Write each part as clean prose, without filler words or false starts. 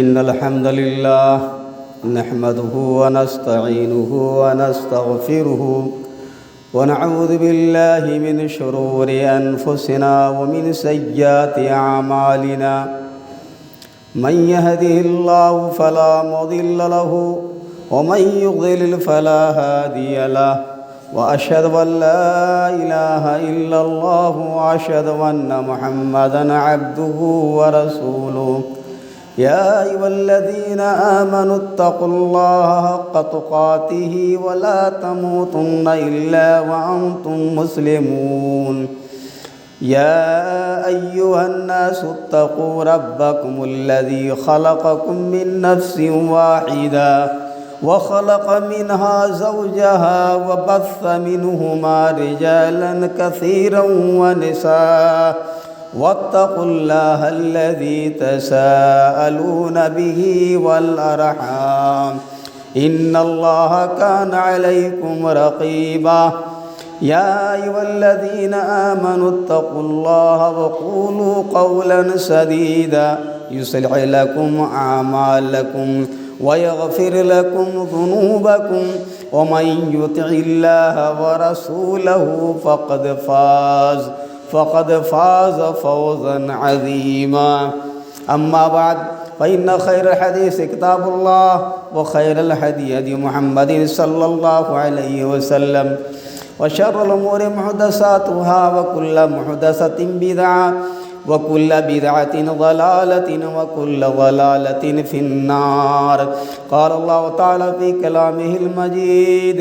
إن الحمد لله نحمده ونستعينه ونستغفره ونعوذ بالله من شرور أنفسنا ومن سيئات أعمالنا من يهده الله فلا مضل له ومن يضلل فلا هادي له وأشهد أن لا إله إلا الله وأشهد أن محمدًا عبده ورسوله يا أيها الذين آمنوا اتقوا الله حق تقاته ولا تموتن إلا وأنتم مسلمون يا أيها الناس اتقوا ربكم الذي خلقكم من نفس واحدة وخلق منها زوجها وبث منهما رجالا كثيرا ونساء واتقوا الله الذي تساءلون به والأرحام إن الله كان عليكم رقيبا يا أيها الذين آمنوا اتقوا الله وقولوا قولا سديدا يصلح لكم أعمالكم ويغفر لكم ذنوبكم ومن يطع الله ورسوله فقد فاز فوزا عظيما أما بعد فإن خير الحديث كتاب الله وخير الهدي هدي محمد صلى الله عليه وسلم وشر الأمور محدثاتها وكل محدثة بدعة وكل بدعة ضلالة وكل ضلالة في النار قال الله تعالى في كلامه المجيد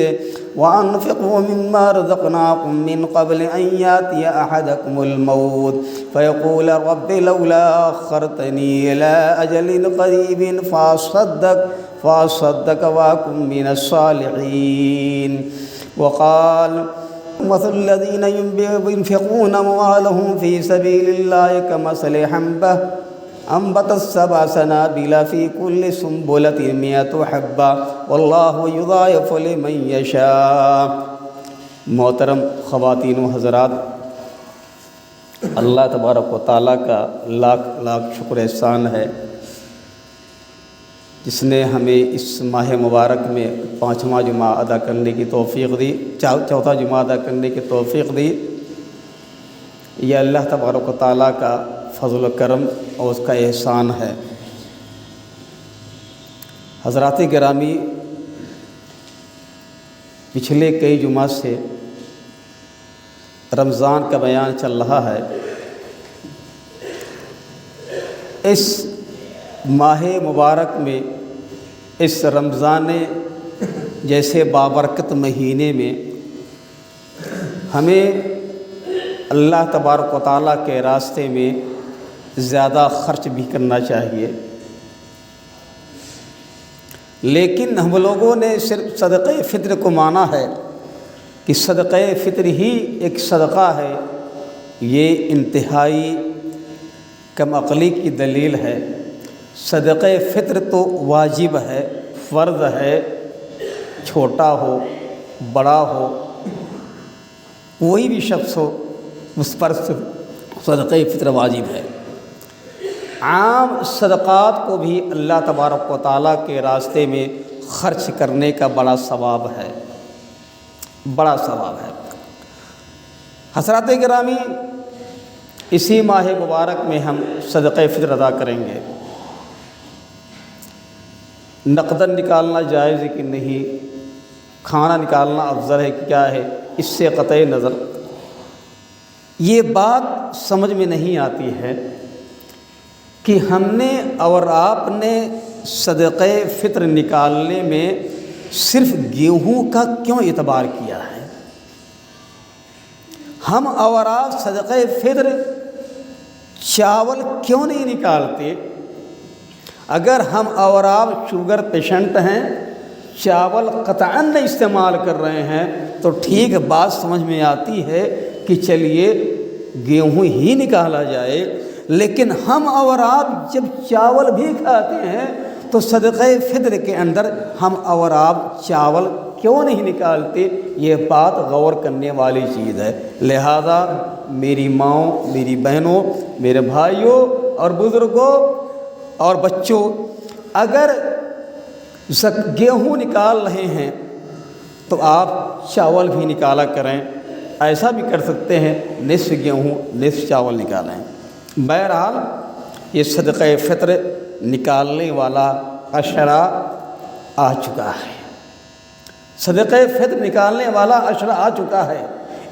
وأنفقوا مما رزقناكم من قبل أن يأتي أحدكم الموت فيقول رب لولا أخرتني إلى أجل قريب فأصدق وأكن من الصالحين وقال مثل الذين ينفقون أموالهم في سبيل الله كمثل حبة أنبتت 7 سنابل في كل سنبلة 100 حبة والله يضاعف لمن يشاء. محترم خواتین و حضرات، اللہ تبارک و تعالیٰ کا لاکھ لاکھ شکر احسان ہے جس نے ہمیں اس ماہ مبارک میں 5واں جمعہ ادا کرنے کی توفیق دی، چوتھا جمعہ ادا کرنے کی توفیق دی. یہ اللہ تبارک و تعالیٰ کا فضل و کرم اور اس کا احسان ہے. حضرات گرامی، پچھلے کئی جمعہ سے رمضان کا بیان چل رہا ہے. اس ماہ مبارک میں، اس رمضان جیسے بابرکت مہینے میں ہمیں اللہ تبارک و تعالیٰ کے راستے میں زیادہ خرچ بھی کرنا چاہیے، لیکن ہم لوگوں نے صرف صدقہ فطر کو مانا ہے کہ صدقہ فطر ہی ایک صدقہ ہے. یہ انتہائی کم عقلی کی دلیل ہے. صدقہ فطر تو واجب ہے، فرض ہے، چھوٹا ہو بڑا ہو کوئی بھی شخص ہو اس پر صدقہ فطر واجب ہے. عام صدقات کو بھی اللہ تبارک و تعالیٰ کے راستے میں خرچ کرنے کا بڑا ثواب ہے، بڑا ثواب ہے. حضرات گرامی، اسی ماہ مبارک میں ہم صدقہ فطر ادا کریں گے. نقداً نکالنا جائز ہے کہ نہیں، کھانا نکالنا افضل ہے کہ کیا ہے، اس سے قطع نظر یہ بات سمجھ میں نہیں آتی ہے کہ ہم نے اور آپ نے صدقہ فطر نکالنے میں صرف گیہوں کا کیوں اعتبار کیا ہے. ہم اور آپ صدقہ فطر چاول کیوں نہیں نکالتے؟ اگر ہم اور آپ شوگر پیشنٹ ہیں، چاول قطعاً نہیں استعمال کر رہے ہیں تو ٹھیک بات سمجھ میں آتی ہے کہ چلیے گیہوں ہی نکالا جائے. لیکن ہم اور آپ جب چاول بھی کھاتے ہیں تو صدقہ فطر کے اندر ہم اور آپ چاول کیوں نہیں نکالتے؟ یہ بات غور کرنے والی چیز ہے. لہذا میری ماؤں، میری بہنوں، میرے بھائیوں اور بزرگوں اور بچوں اگر گیہوں نکال رہے ہیں تو آپ چاول بھی نکالا کریں، ایسا بھی کر سکتے ہیں نصف گیہوں نصف چاول نکالیں۔ بہرحال یہ صدقہ فطر نکالنے والا عشرہ آ چکا ہے، صدقہ فطر نکالنے والا عشرہ آ چکا ہے۔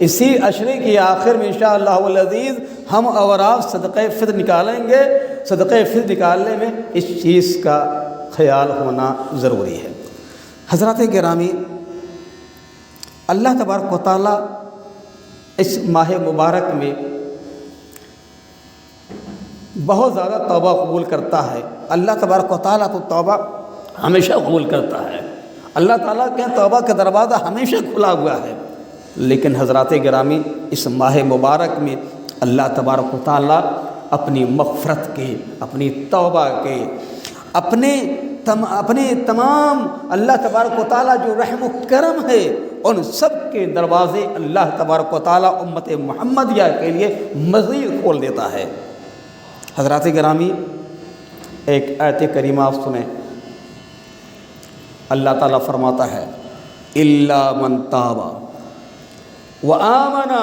اسی عشرے کی آخر میں انشاءاللہ العزیز ہم اور آپ صدقہ فطر نکالیں گے۔ صدقہ فطر نکالنے میں اس چیز کا خیال ہونا ضروری ہے۔ حضرات گرامی، اللہ تبارک و تعالیٰ اس ماہ مبارک میں بہت زیادہ توبہ قبول کرتا ہے۔ اللہ تبارک و تعالیٰ تو توبہ ہمیشہ قبول کرتا ہے، اللہ تعالیٰ کے توبہ کا دروازہ ہمیشہ کھلا ہوا ہے، لیکن حضرات گرامی اس ماہ مبارک میں اللہ تبارک و تعالیٰ اپنی مغفرت کے، اپنی توبہ کے، اپنے تمام اللہ تبارک و تعالیٰ جو رحم و کرم ہے ان سب کے دروازے اللہ تبارک و تعالیٰ امت محمدیہ کے لیے مزید کھول دیتا ہے۔ حضرات گرامی، ایک آیت کریمہ آپ سنیں۔ اللہ تعالیٰ فرماتا ہے الا من تاب وآمن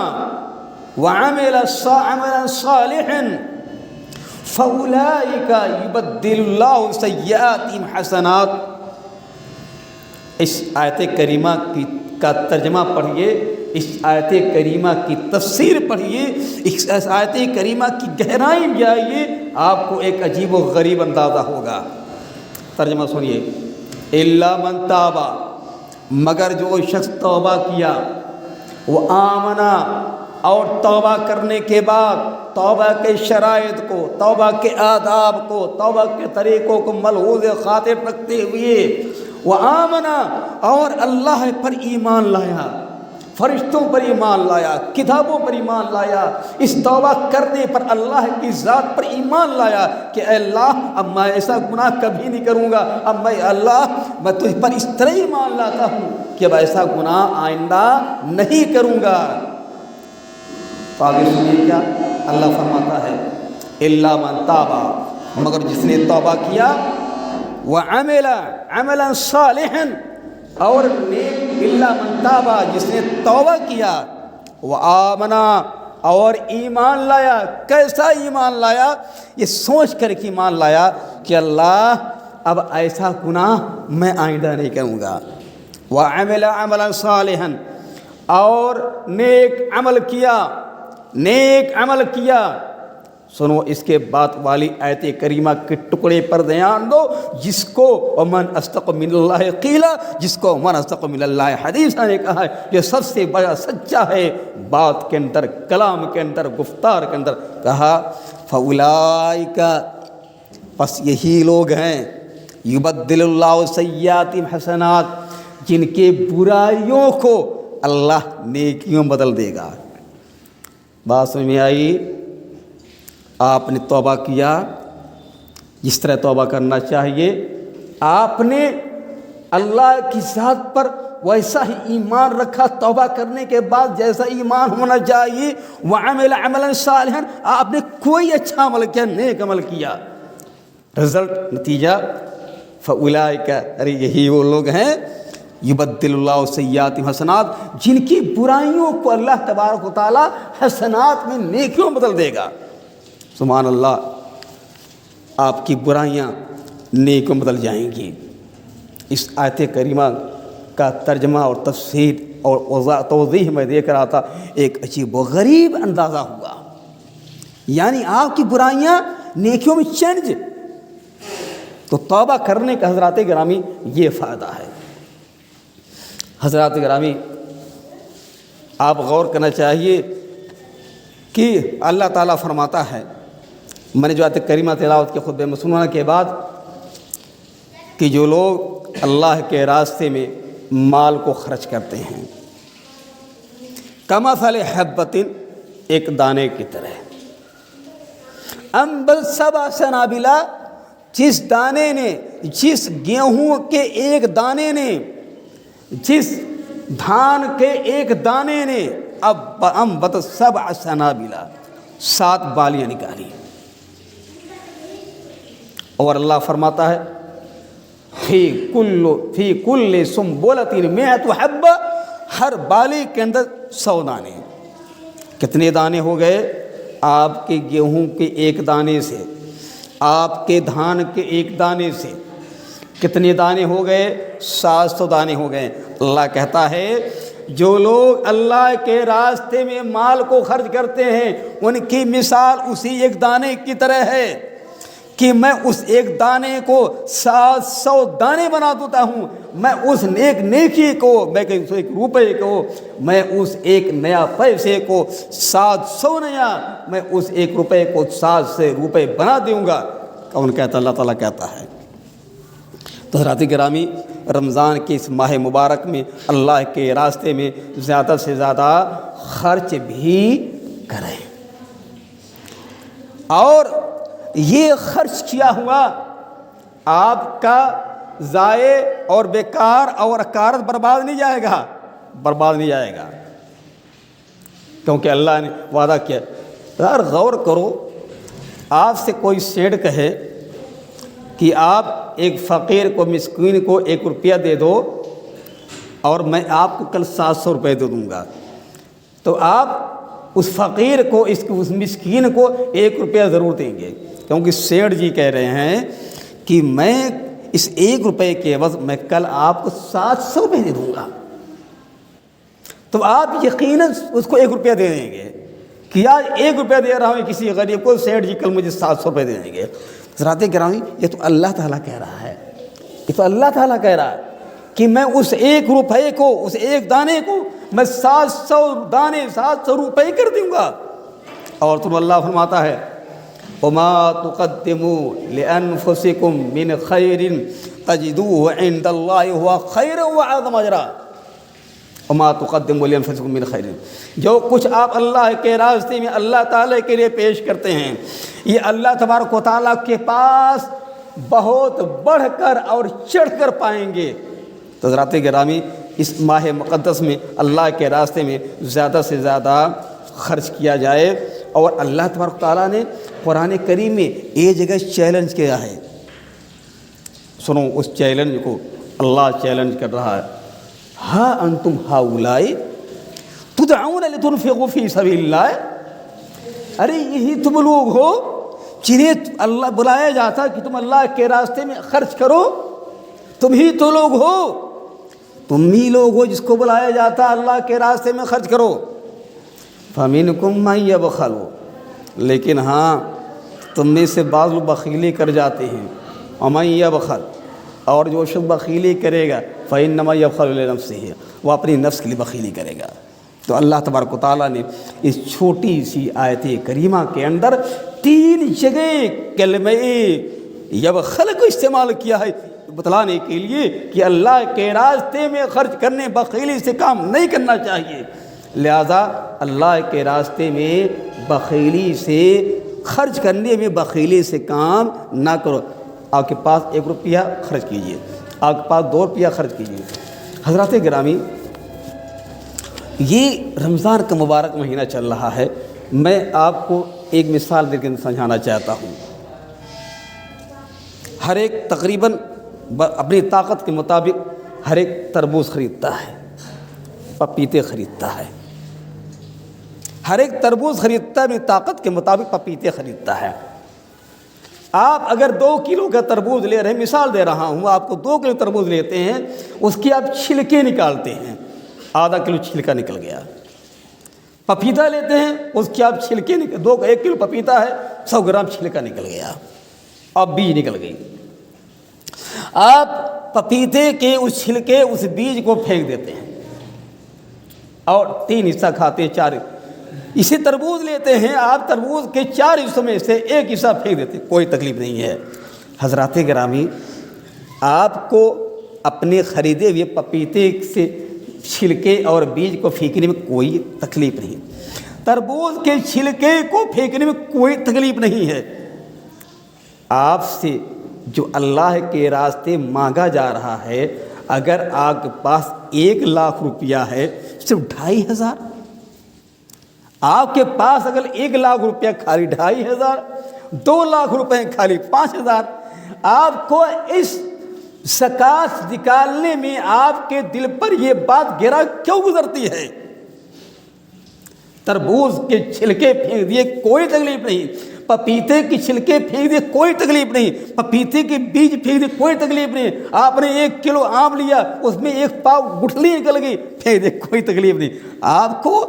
وعمل عملا صالحا فاولئک یبدل اللہ سیئاتہم حسنات۔ اس آیت کریمہ کا ترجمہ پڑھیے، اس آیت کریمہ کی تفسیر پڑھیے، اس آیت کریمہ کی گہرائی میں جائیے، آپ کو ایک عجیب و غریب اندازہ ہوگا۔ ترجمہ سنیے، الا من تاب، مگر جو شخص توبہ کیا، وہ آمنا، اور توبہ کرنے کے بعد توبہ کے شرائط کو، توبہ کے آداب کو، توبہ کے طریقوں کو ملحوظ خاطر رکھتے ہوئے، وہ آمنا، اور اللہ پر ایمان لایا، فرشتوں پر ایمان لایا، کتابوں پر ایمان لایا، اس توبہ کرنے پر اللہ کی ذات پر ایمان لایا کہ اے اللہ اب میں ایسا گناہ کبھی نہیں کروں گا، اب میں تجھ پر اس طرح ایمان لاتا ہوں کہ اب ایسا گناہ آئندہ نہیں کروں گا۔ تو آگے سنیے کیا اللہ فرماتا ہے، الا من تاب، مگر جس نے توبہ کیا، وعمل عملا صالحا، اور نیک، الا من تاب، جس نے توبہ کیا، وآمنا، اور ایمان لایا۔ کیسا ایمان لایا؟ یہ سوچ کر کے ایمان لایا کہ اللہ اب ایسا گناہ میں آئندہ نہیں کروں گا۔ وعمل عملا صالحا، اور نیک عمل کیا، نیک عمل کیا۔ سنو اس کے بعد والی آیت کریمہ کے ٹکڑے پر دھیان دو، جس کو ومن اصدق من اللہ قیلا، جس کو ومن اصدق من اللہ حدیثا نے کہا ہے، یہ سب سے بڑا سچا ہے بات کے اندر، کلام کے اندر، گفتار کے اندر کہا فاولئک، پس یہی لوگ ہیں، یبدل اللہ سیئاتہم حسنات، جن کے برائیوں کو اللہ نیکیوں بدل دے گا۔ بات سمجھ میں آئی؟ آپ نے توبہ کیا جس طرح توبہ کرنا چاہیے، آپ نے اللہ کی ذات پر ویسا ہی ایمان رکھا توبہ کرنے کے بعد جیسا ایمان ہونا چاہیے، وعمل عملا صالحا، آپ نے کوئی اچھا عمل کیا، نیک عمل کیا، رزلٹ، نتیجہ فاولئک، ارے یہی وہ لوگ ہیں، یبدل اللہ سیئاتہم حسنات، جن کی برائیوں کو اللہ تبارک و تعالی حسنات میں نیکیوں بدل دے گا۔ سبحان اللہ، آپ کی برائیاں نیکیوں بدل جائیں گی۔ اس آیت کریمہ کا ترجمہ اور تفسیر اور توضیح میں دیکھ رہا تھا، ایک عجیب و غریب اندازہ ہوا، یعنی آپ کی برائیاں نیکیوں میں چینج۔ تو توبہ کرنے کا حضرات گرامی یہ فائدہ ہے۔ حضرات گرامی، آپ غور کرنا چاہیے کہ اللہ تعالیٰ فرماتا ہے، میں نے جو آیت کریمہ تلاوت کے خطبہ مسلمانہ کے بعد، کہ جو لوگ اللہ کے راستے میں مال کو خرچ کرتے ہیں، کمثل حبۃ، ایک دانے کی طرح، انبت سبع سنابل، جس دانے نے، جس گیہوں کے ایک دانے نے، جس دھان کے ایک دانے نے، اب انبت سبع سنابل، 7 بالیاں نکالی، اور اللہ فرماتا ہے فی کل سنبلۃ مئۃ حبہ، ہر بالی کے اندر 100 دانے۔ کتنے دانے ہو گئے؟ آپ کے گیہوں کے ایک دانے سے، آپ کے دھان کے ایک دانے سے کتنے دانے ہو گئے؟ 700 دانے ہو گئے۔ اللہ کہتا ہے جو لوگ اللہ کے راستے میں مال کو خرچ کرتے ہیں ان کی مثال اسی ایک دانے کی طرح ہے کہ میں اس ایک دانے کو 700 دانے بنا دیتا ہوں۔ میں اس ایک نیکی کو، میں ایک روپے کو، میں اس ایک نیا پیسے کو 700 نیا، میں اس ایک روپے کو 700 روپے بنا دوں گا۔ کون کہتا؟ اللہ تعالیٰ کہتا ہے۔ تو حضرات گرامی، رمضان کے اس ماہ مبارک میں اللہ کے راستے میں زیادہ سے زیادہ خرچ بھی کریں، اور یہ خرچ کیا ہوا آپ کا ضائع اور بیکار اور اکارت برباد نہیں جائے گا، برباد نہیں جائے گا، کیونکہ اللہ نے وعدہ کیا۔ یار غور کرو، آپ سے کوئی سیٹ کہے کہ آپ ایک فقیر کو، مسکین کو 1 روپیہ دے دو اور میں آپ کو کل 700 روپے دے دوں گا، تو آپ اس فقیر کو، اس مسکین کو 1 روپیہ ضرور دیں گے، کیونکہ سیٹھ جی کہہ رہے ہیں کہ میں اس 1 روپے کے عوض میں کل آپ کو 700 روپے دے دوں گا، تو آپ یقیناً اس کو 1 روپیہ دے دیں گے کہ آج 1 روپیہ دے رہا ہوں کسی غریب کو، سیٹھ جی کل مجھے 700 روپے دے دیں گے۔ حضرات گرامی، یہ تو اللہ تعالیٰ کہہ رہا ہے، یہ تو اللہ تعالیٰ کہہ رہا ہے کہ میں اس 1 روپے کو، اس ایک دانے کو میں 700 دانے، 700 روپے کر دوں گا۔ اور تم اللہ فرماتا ہے وَمَا تُقَدِّمُوا لِأَنفُسِكُم مِّنْ خَيْرٍ تَجِدُوهُ عِندَ اللَّهِ هُوَ خَيْرًا وَأَعْظَمَ أَجْرًا۔ وَمَا تُقَدِّمُوا لِأَنفُسِكُم مِّنْ خَيْرٍ، جو کچھ آپ اللہ کے راستے میں اللہ تعالیٰ کے لیے پیش کرتے ہیں، یہ اللہ تبارک و تعالیٰ کے پاس بہت بڑھ کر اور چڑھ کر پائیں گے۔ تو حضرات گرامی، اس ماہ مقدس میں اللہ کے راستے میں زیادہ سے زیادہ خرچ کیا جائے، اور اللہ تبارک و تعالیٰ نے قرآن کریم میں ایک جگہ چیلنج کیا ہے۔ سنو اس چیلنج کو، اللہ چیلنج کر رہا ہے، ہا انتم ہاؤلائی تدعون لتنفقوا فی سبیل اللہ، ارے یہی تم لوگ ہو جنہیں اللہ بلایا جاتا کہ تم اللہ کے راستے میں خرچ کرو، تم ہی تو لوگ ہو، تم ہی لوگ ہو جس کو بلایا جاتا اللہ کے راستے میں خرچ کرو۔ فَمِنْكُمْ مَنْ يَبْخَلُ، لیکن ہاں تم میں سے بعض لوگ بخیلی کر جاتے ہیں، وَمَنْ يَبْخَلْ، اور جو شخص بخیلی کرے گا فَإِنَّمَا يَبْخَلُ لِنَفْسِهِ، وہ اپنی نفس کے لیے بخیلی کرے گا۔ تو اللہ تبارک و تعالیٰ نے اس چھوٹی سی آیت کریمہ کے اندر 3 جگہ کلمہ یبخل کو استعمال کیا ہے، بتلانے کے لیے کہ اللہ کے راستے میں خرچ کرنے، بخیلی سے کام نہیں کرنا چاہیے، لہذا اللہ کے راستے میں بخیلی سے خرچ کرنے میں بخیلی سے کام نہ کرو۔ آپ کے پاس 1 روپیہ خرچ کیجئے، آپ کے پاس 2 روپیہ خرچ کیجئے۔ حضرات گرامی، یہ رمضان کا مبارک مہینہ چل رہا ہے، میں آپ کو ایک مثال دے کے سمجھانا چاہتا ہوں۔ ہر ایک تقریباً اپنی طاقت کے مطابق ہر ایک تربوز خریدتا ہے، پپیتے خریدتا ہے، ہر ایک تربوز خریدتا ہے، اپنی طاقت کے مطابق پپیتے خریدتا ہے۔ آپ اگر 2 کلو کا تربوز لے رہے ہیں، مثال دے رہا ہوں، آپ کو 2 کلو تربوز لیتے ہیں، اس کی آپ چھلکے نکالتے ہیں، آدھا کلو چھلکا نکل گیا۔ پپیتا لیتے ہیں، اس کی آپ چھلکے 1 کلو پپیتا ہے، 100 گرام چھلکا نکل گیا، اب بیج نکل گئی۔ آپ پپیتے کے اس چھلکے، اس بیج کو پھینک دیتے ہیں اور 3 حصہ کھاتے ہیں، 4۔ اسی تربوز لیتے ہیں آپ، تربوز کے 4 حصوں میں سے 1 حصہ پھینک دیتے ہیں، کوئی تکلیف نہیں ہے۔ حضرات گرامی، آپ کو اپنے خریدے ہوئے پپیتے سے چھلکے اور بیج کو پھینکنے میں کوئی تکلیف نہیں، تربوز کے چھلکے کو پھینکنے میں کوئی تکلیف نہیں ہے۔ آپ سے جو اللہ کے راستے مانگا جا رہا ہے، اگر آپ کے پاس 1 لاکھ روپیہ ہے، صرف 2500، آپ کے پاس اگر 1 لاکھ روپیہ خالی 2500، 2 لاکھ روپے خالی 5000، آپ کو اس زکوٰۃ نکالنے میں آپ کے دل پر یہ بات گرا کیوں گزرتی ہے؟ تربوز کے چھلکے پھینک دیے کوئی تکلیف نہیں، پپیتے کی چھلکے پھینک دیے کوئی تکلیف نہیں، پپیتے کے بیج پھینک دیے کوئی تکلیف نہیں، آپ نے 1 کلو آم لیا اس میں 1 پاؤ گٹھلی نکل گئی پھینک دیے کوئی تکلیف نہیں۔ آپ کو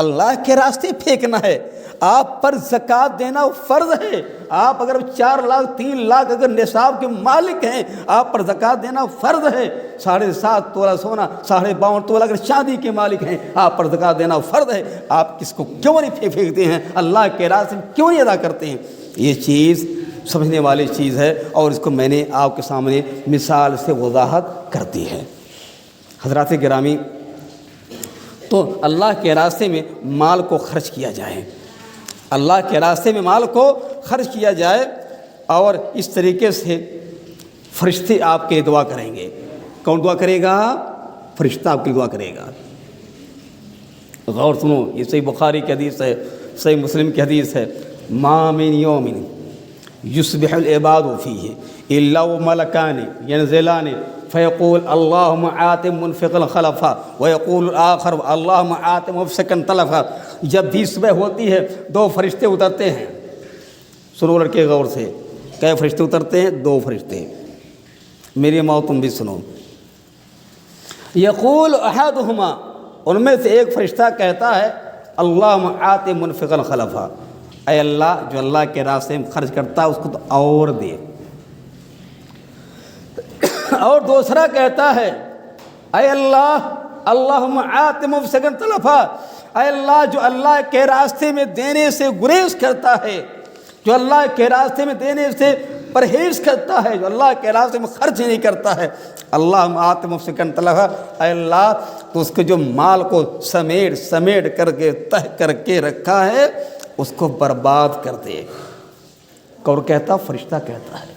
اللہ کے راستے پھینکنا ہے، آپ پر زکوٰۃ دینا فرض ہے۔ آپ اگر 4 لاکھ 3 لاکھ اگر نصاب کے مالک ہیں، آپ پر زکوٰۃ دینا فرض ہے۔ 7.5 تولہ سونا، 52.5 تولہ اگر چاندی کے مالک ہیں، آپ پر زکوٰۃ دینا فرض ہے۔ آپ کس کو کیوں نہیں پھینکتے ہیں؟ اللہ کے راستے میں کیوں نہیں ادا کرتے ہیں؟ یہ چیز سمجھنے والی چیز ہے، اور اس کو میں نے آپ کے سامنے مثال سے وضاحت کر دی ہے۔ حضرات گرامی، تو اللہ کے راستے میں مال کو خرچ کیا جائے، اللہ کے راستے میں مال کو خرچ کیا جائے، اور اس طریقے سے فرشتے آپ کے لیے دعا کریں گے۔ کون دعا کرے گا؟ فرشتہ آپ کی دعا کرے گا۔ غور سنو، یہ صحیح بخاری کی حدیث ہے، صحیح مسلم کی حدیث ہے، ما من یوم یصبح العباد فیہ الا وملکان ینزلان فیقول اللہم آت منفقا خلفا ویقول الآخر اللہم آت ممسکا تلفا۔ جب بھی صبح ہوتی ہے 2 فرشتے اترتے ہیں۔ سنو لڑکے غور سے، کئے فرشتے اترتے ہیں؟ 2 فرشتے۔ میری ماں تم بھی سنو۔ یقول احدہما، ان میں سے ایک فرشتہ کہتا ہے اللہم آت منفقا خلفا، اے اللہ جو اللہ کے راستے میں خرچ کرتا ہے اس کو تو اور دے۔ اور دوسرا کہتا ہے اے اللہ اللہم آت ممسکا تلفا، اے اللہ جو اللہ کے راستے میں دینے سے گریز کرتا ہے، جو اللہ کے راستے میں دینے سے پرہیز کرتا ہے، جو اللہ کے راستے میں خرچ نہیں کرتا ہے، اللہم آت ممسکا تلفا، اے اللہ تو اس کے جو مال کو سمیٹ کر کے تہ کر کے رکھا ہے اس کو برباد کر دے۔ کون کہتا؟ فرشتہ کہتا ہے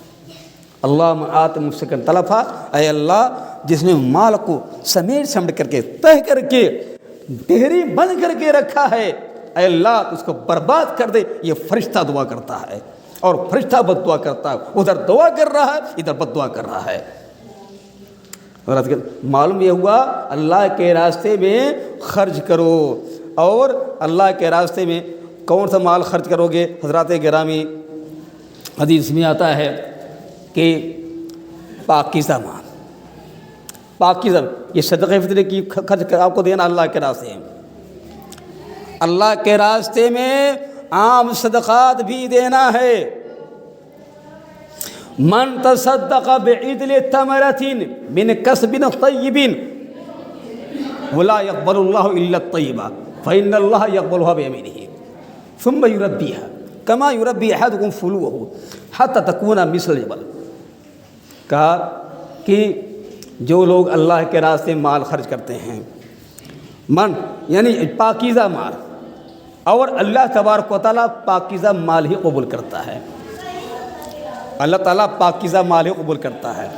اللہم آت ممسکا تلفا، اے اللہ جس نے مال کو سمیٹ کر کے تہ کر کے ڈہری بند کر کے رکھا ہے، اے اللہ اس کو برباد کر دے۔ یہ فرشتہ دعا کرتا ہے، اور فرشتہ بد دعا کرتا ہے، ادھر دعا کر رہا ہے ادھر بد دعا کر رہا ہے۔ معلوم یہ ہوا اللہ کے راستے میں خرچ کرو، اور اللہ کے راستے میں کون سا مال خرچ کرو گے؟ حضرات گرامی، حدیث میں آتا ہے کہ پاکیزہ مال، پاکیزہ، یہ صدقہ فطر کی خرچ آپ کو دینا اللہ کے راستے میں، اللہ کے راستے میں عام صدقات بھی دینا ہے۔ من تصدق بعدل تمرۃ من کسب طیب ولا يقبل اللہ الا الطیبہ فإن اللہ یقبلها بیمینہ ثم یربیها کما یربی احدکم فلوہ حتی تکون مثل الجبل۔ کہا کہ جو لوگ اللہ کے راستے میں مال خرچ کرتے ہیں، من یعنی پاکیزہ مال، اور اللہ تبارک و تعالیٰ پاکیزہ مال ہی قبول کرتا ہے، اللہ تعالیٰ پاکیزہ مال ہی قبول کرتا ہے،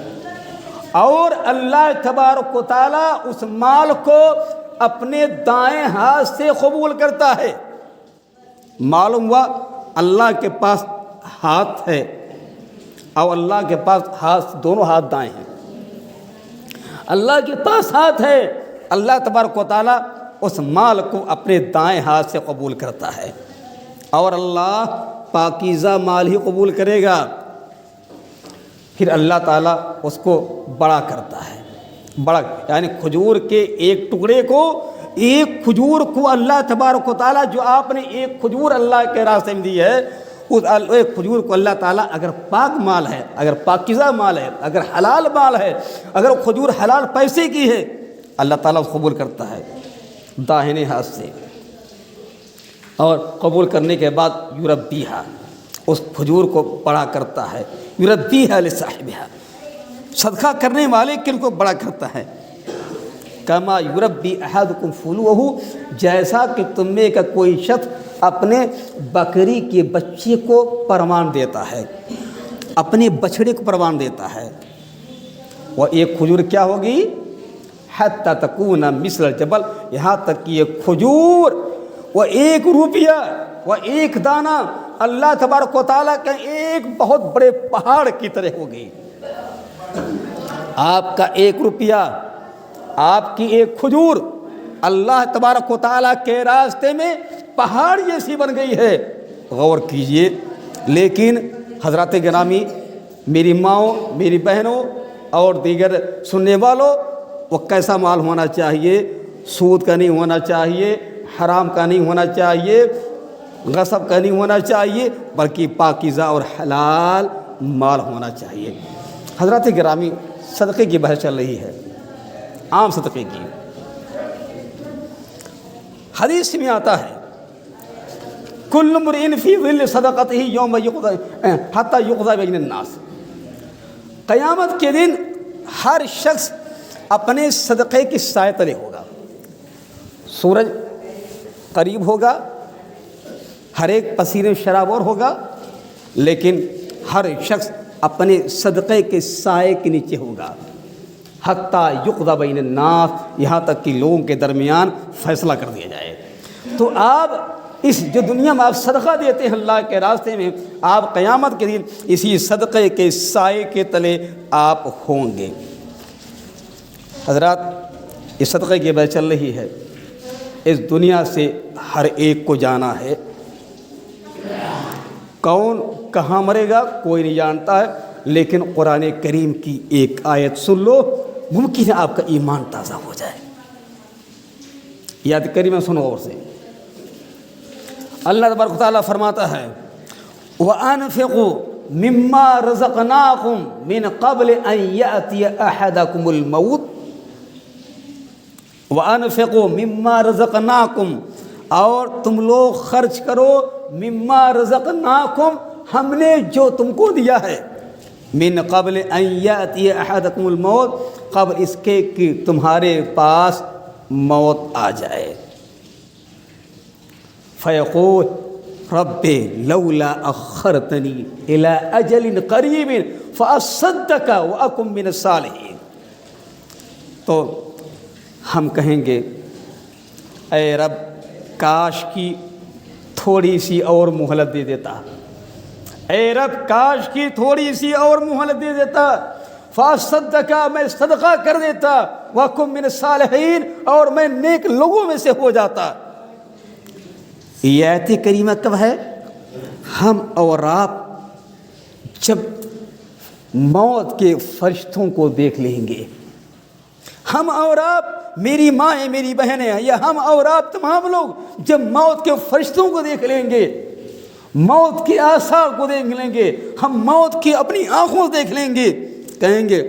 اور اللہ تبارک و تعالیٰ اس مال کو اپنے دائیں ہاتھ سے قبول کرتا ہے۔ معلوم ہوا اللہ کے پاس ہاتھ ہے، اور اللہ کے پاس دونوں ہاتھ دائیں ہیں، اللہ کے پاس ہاتھ ہے، اللہ تبارک و تعالیٰ اس مال کو اپنے دائیں ہاتھ سے قبول کرتا ہے، اور اللہ پاکیزہ مال ہی قبول کرے گا۔ پھر اللہ تعالیٰ اس کو بڑا کرتا ہے، بڑا یعنی کھجور کے ایک ٹکڑے کو، ایک کھجور کو اللہ تبارک و تعالیٰ، جو آپ نے ایک کھجور اللہ کے راستے میں دی ہے، اس ایک کھجور کو اللہ تعالیٰ اگر پاک مال ہے، اگر پاکیزہ مال ہے، اگر حلال مال ہے، اگر کھجور حلال پیسے کی ہے، اللہ تعالیٰ اس قبول کرتا ہے داہنے ہاتھ سے، اور قبول کرنے کے بعد یربیہا، اس کھجور کو بڑا کرتا ہے، یربیہا لصاحبہا، صدقہ کرنے والے کے کو بڑا کرتا ہے، کما یربی احدکم فلوہ، جیسا کہ تم میں کا کوئی شخص اپنے بکری کے بچے کو پروان دیتا ہے، اپنے بچڑے کو پروان دیتا ہے۔ وہ ایک کھجور کیا ہوگی؟ حتی تکون مثل الجبل، یہاں تک کہ یہ کھجور وہ 1 روپیہ وہ 1 دانہ اللہ تبارک و تعالیٰ کے ایک بہت بڑے پہاڑ کی طرح ہوگی۔ آپ کا 1 روپیہ، آپ کی ایک کھجور اللہ تبارک و تعالیٰ کے راستے میں پہاڑ جیسی بن گئی ہے۔ غور کیجئے۔ لیکن حضرات گرامی، میری ماؤں، میری بہنوں اور دیگر سننے والوں، وہ کیسا مال ہونا چاہیے؟ سود کا نہیں ہونا چاہیے، حرام کا نہیں ہونا چاہیے، غصب کا نہیں ہونا چاہیے، بلکہ پاکیزہ اور حلال مال ہونا چاہیے۔ حضرات گرامی، صدقے کی بحث چل رہی ہے، عام صدقے کی۔ حدیث میں آتا ہے کل امرئ فی ظل صدقتہ یوم یقضی حتی یقضی بین الناس، قیامت کے دن ہر شخص اپنے صدقے کی سائے تلے ہوگا۔ سورج قریب ہوگا، ہر ایک پسینے شرابور ہوگا، لیکن ہر شخص اپنے صدقے کے سائے کے نیچے ہوگا، حتیٰ یقضی بین الناس، یہاں تک کہ لوگوں کے درمیان فیصلہ کر دیا جائے۔ تو آپ اس جو دنیا میں آپ صدقہ دیتے ہیں اللہ کے راستے میں، آپ قیامت کے دن اسی صدقے کے سائے کے تلے آپ ہوں گے۔ حضرات، اس صدقے کی بات چل رہی ہے، اس دنیا سے ہر ایک کو جانا ہے۔ کون کہاں مرے گا کوئی نہیں جانتا ہے، لیکن قرآن کریم کی ایک آیت سن لو، ممکن ہے آپ کا ایمان تازہ ہو جائے۔ یاد کریمہ سنو غور سے۔ اللہ تبارک و تعالیٰ فرماتا ہے وَأَنفِقُوا مِمَّا رَزَقْنَاكُم مِّن قَبْلِ أَن يَأْتِيَ أَحَدَكُمُ الْمَوْتُ وَأَنفِقُوا مِمَّا رَزَقْنَاكُم، اور تم لوگ خرچ کرو مما رزقناکم، ہم نے جو تم کو دیا ہے، من قبل ان یاتی احدکم الموت، قبل اس کے کہ تمہارے پاس موت آ جائے۔ فیقول رب لولا اخرتنی الی اجل قریب فاصدق واکن من الصالحین، تو ہم کہیں گے اے رب کاش کی تھوڑی سی اور مہلت دے دیتا، اے رب کاش کی تھوڑی سی اور مہلت دے دیتا، فاصدقا، میں صدقہ کر دیتا، وَأَكُن مِّنَ الصَّالِحِينَ، اور میں نیک لوگوں میں سے ہو جاتا۔ یہ آیت کریمہ کب ہے؟ ہم اور آپ جب موت کے فرشتوں کو دیکھ لیں گے، ہم اور آپ، میری مائیں میری بہنیں، یا ہم اور آپ تمام لوگ جب موت کے فرشتوں کو دیکھ لیں گے، موت کے آثار کو دیکھ لیں گے، ہم موت کی اپنی آنکھوں سے دیکھ لیں گے، کہیں گے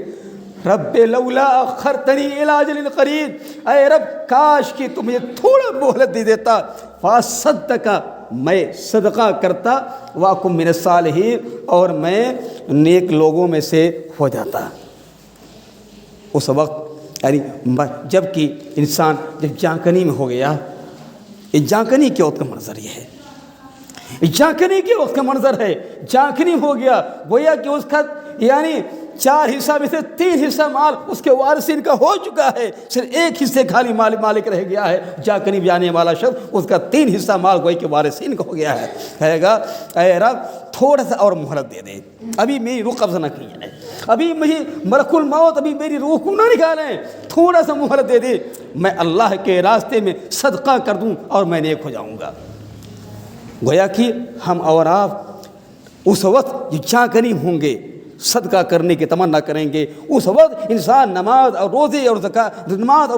رب لولا اخرتنی الی اجل قریب، اے رب کاش کہ تم مجھے تھوڑا مہلت دے دیتا، فاصدق، میں صدقہ کرتا، واکن من الصالحین، اور میں نیک لوگوں میں سے ہو جاتا۔ اس وقت یعنی جب کہ انسان جب جانکنی میں ہو گیا، یہ جانکنی کے وقت کا منظر یہ ہے، جانکنی کے وقت کا منظر ہے، جانکنی ہو گیا، گویا کہ اس کا یعنی 4 حصہ میں سے 3 حصہ مال اس کے وارثین کا ہو چکا ہے، صرف ایک حصے خالی مالک رہ گیا ہے۔ جانکنی جانے والا شخص، اس کا 3 حصہ مال گویا کہ وارثین کا ہو گیا ہے، کہے گا اے رب تھوڑا سا اور مہلت دے دے، ابھی میری روح قبض نہ کی جائے، ابھی مجھے ملک الموت ابھی میری روح کو نہ نکالیں، تھوڑا سا مہلت دے دے، میں اللہ کے راستے میں صدقہ کر دوں اور میں نیک ہو جاؤں گا۔ گویا کہ ہم اور آپ اس وقت یہ جانکنی ہوں گے، صدقہ کرنے کی تمنا کریں گے۔ اس وقت انسان نماز اور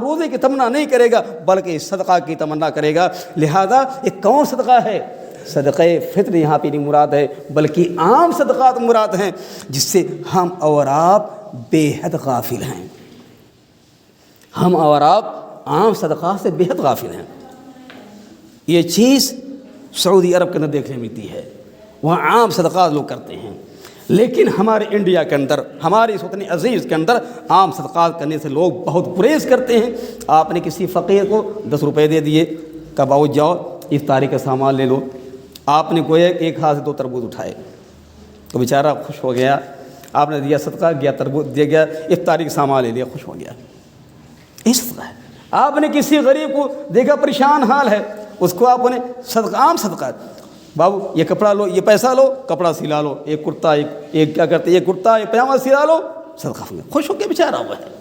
روزے کی تمنا نہیں کرے گا، بلکہ صدقہ کی تمنا کرے گا۔ لہذا یہ کون صدقہ ہے؟ صدقہ فطر یہاں پہ نہیں مراد ہے، بلکہ عام صدقات مراد ہیں، جس سے ہم اور آپ بے حد غافل ہیں۔ ہم اور آپ عام صدقات سے بے حد غافل ہیں۔ یہ چیز سعودی عرب کے اندر دیکھنے ملتی ہے، وہاں عام صدقات لوگ کرتے ہیں، لیکن ہمارے انڈیا کے اندر، ہمارے اس وطن عزیز کے اندر عام صدقات کرنے سے لوگ بہت گریز کرتے ہیں۔ آپ نے کسی فقیر کو 10 روپے دے دیے، کہ باؤ جاؤ افطاری کا سامان لے لو، آپ نے گویا ایک ہاتھ سے 2 تربوز اٹھائے تو بیچارہ خوش ہو گیا، آپ نے دیا صدقہ، گیا تربوز دے گیا، افطاری کا سامان لے لیا، خوش ہو گیا، یہ صدقہ ہے۔ آپ نے کسی غریب کو دیکھا پریشان حال ہے، اس کو آپ نے صدقہ، عام صدقہ بابو یہ کپڑا لو، یہ پیسہ لو، کپڑا سلا لو، ایک کرتا ایک کیا کرتے، ایک کرتا ایک پجامہ سلا لو، صدقہ میں خوش ہو کے بیچارہ ہوا ہے۔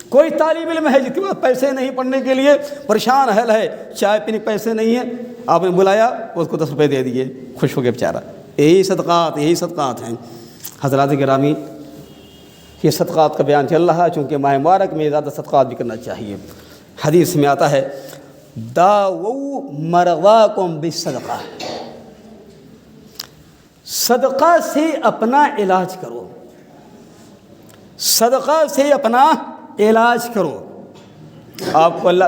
کوئی طالب علم ہے جس کے پاس پیسے نہیں پڑھنے کے لیے پریشان حل ہے، چائے پینے کے پیسے نہیں ہیں، آپ نے بلایا اس کو 10 روپے دے دیے، خوش ہو کے بیچارہ۔ یہی صدقات ہیں حضرات گرامی۔ یہ صدقات کا بیان چل رہا ہے، چونکہ ماہ مبارک میں زیادہ صدقات بھی کرنا چاہیے۔ حدیث میں آتا ہے داؤ مرضاکم بالصدقہ، صدقہ سے اپنا علاج کرو، صدقہ سے اپنا علاج کرو۔ آپ کو اللہ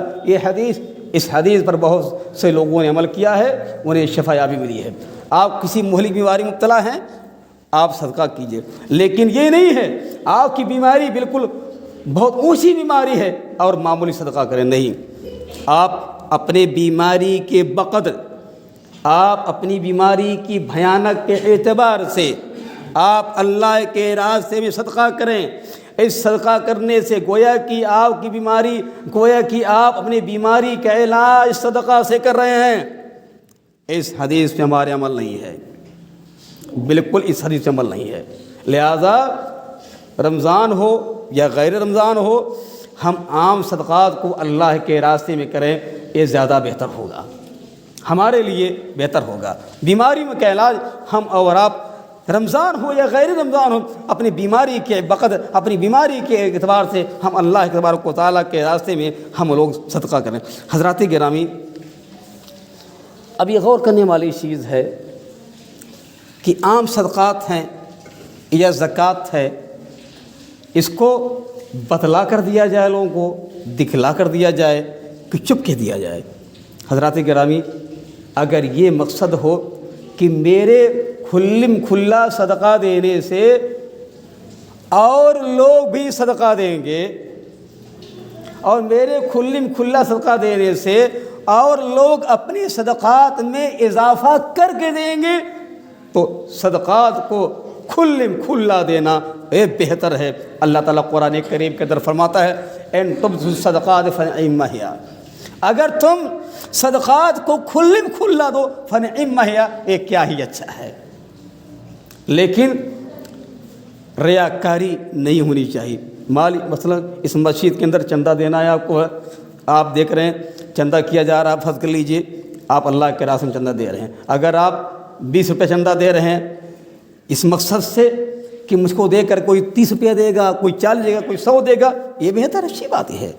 اس حدیث پر بہت سے لوگوں نے عمل کیا ہے، انہیں شفا یابی ملی ہے۔ آپ کسی مہلک بیماری مبتلا ہیں، آپ صدقہ کیجئے، لیکن یہ نہیں ہے آپ کی بیماری بالکل بہت اونچی بیماری ہے اور معمولی صدقہ کریں، نہیں۔ آپ اپنے بیماری کے بقدر، آپ اپنی بیماری کی بھیانک کے اعتبار سے آپ اللہ کے راستے میں صدقہ کریں۔ اس صدقہ کرنے سے گویا کہ آپ کی بیماری، گویا کہ آپ اپنی بیماری کا علاج صدقہ سے کر رہے ہیں۔ اس حدیث پہ ہمارے عمل نہیں ہے، بالکل اس حدیث پہ عمل نہیں ہے۔ لہذا رمضان ہو یا غیر رمضان ہو، ہم عام صدقات کو اللہ کے راستے میں کریں، یہ زیادہ بہتر ہوگا، ہمارے لیے بہتر ہوگا۔ بیماری میں کا علاج ہم اور آپ رمضان ہو یا غیر رمضان ہو، اپنی بیماری کے بقدر، اپنی بیماری کے اعتبار سے ہم اللہ تبارک و تعالیٰ کے راستے میں ہم لوگ صدقہ کریں۔ حضرات گرامی، اب یہ غور کرنے والی چیز ہے کہ عام صدقات ہیں یا زکوٰۃ ہے، اس کو بتلا کر دیا جائے، لوگوں کو دکھلا کر دیا جائے کہ چپ کے دیا جائے۔ حضرات گرامی، اگر یہ مقصد ہو کہ میرے کھلا صدقہ دینے سے اور لوگ بھی صدقہ دیں گے، اور میرے کھلا صدقہ دینے سے اور لوگ اپنے صدقات میں اضافہ کر کے دیں گے، تو صدقات کو کھلا دینا بہتر ہے۔ اللہ تعالیٰ قرآن کریم کے اندر فرماتا ہے ان تبدوا الصدقات فنعم ہی، اگر تم صدقات کو کھلا دو فنعم ہی، یہ کیا ہی اچھا ہے۔ لیکن ریاکاری نہیں ہونی چاہیے۔ مالی مثلا اس مسجد کے اندر چندہ دینا ہے آپ کو، آپ دیکھ رہے ہیں چندہ کیا جا رہا ہے، فرض کر لیجئے آپ اللہ کے راستے میں چندہ دے رہے ہیں، اگر آپ 20 روپے چندہ دے رہے ہیں اس مقصد سے کہ مجھ کو دے کر کوئی 30 روپیہ دے گا، کوئی 40 دے گا، کوئی 100 دے گا، یہ بہتر اچھی بات ہے،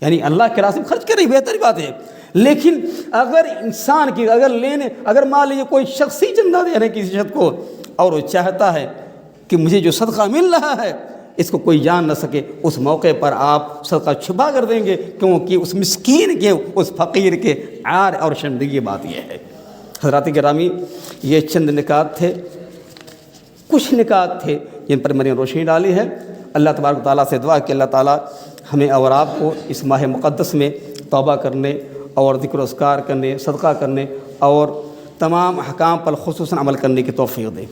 یعنی اللہ کے راستے میں خرچ کریں، بہتر بات ہے۔ لیکن اگر انسان کی اگر مان لیجیے کوئی شخصی چندہ دے رہے ہیں کسی شخص کو، اور وہ چاہتا ہے کہ مجھے جو صدقہ مل رہا ہے اس کو کوئی جان نہ سکے، اس موقع پر آپ صدقہ چھپا کر دیں گے، کیونکہ اس مسکین کے، اس فقیر کے عار اور شرمندگی بات یہ ہے۔ حضرات گرامی، یہ چند نکات تھے، کچھ نکات تھے جن پر میں نے روشنی ڈالی ہے۔ اللہ تبارک و تعالیٰ سے دعا کہ اللہ تعالیٰ ہمیں اور آپ کو اس ماہ مقدس میں توبہ کرنے اور ذکر و اذکار کرنے، صدقہ کرنے اور تمام احکام پر خصوصاً عمل کرنے کی توفیق دے۔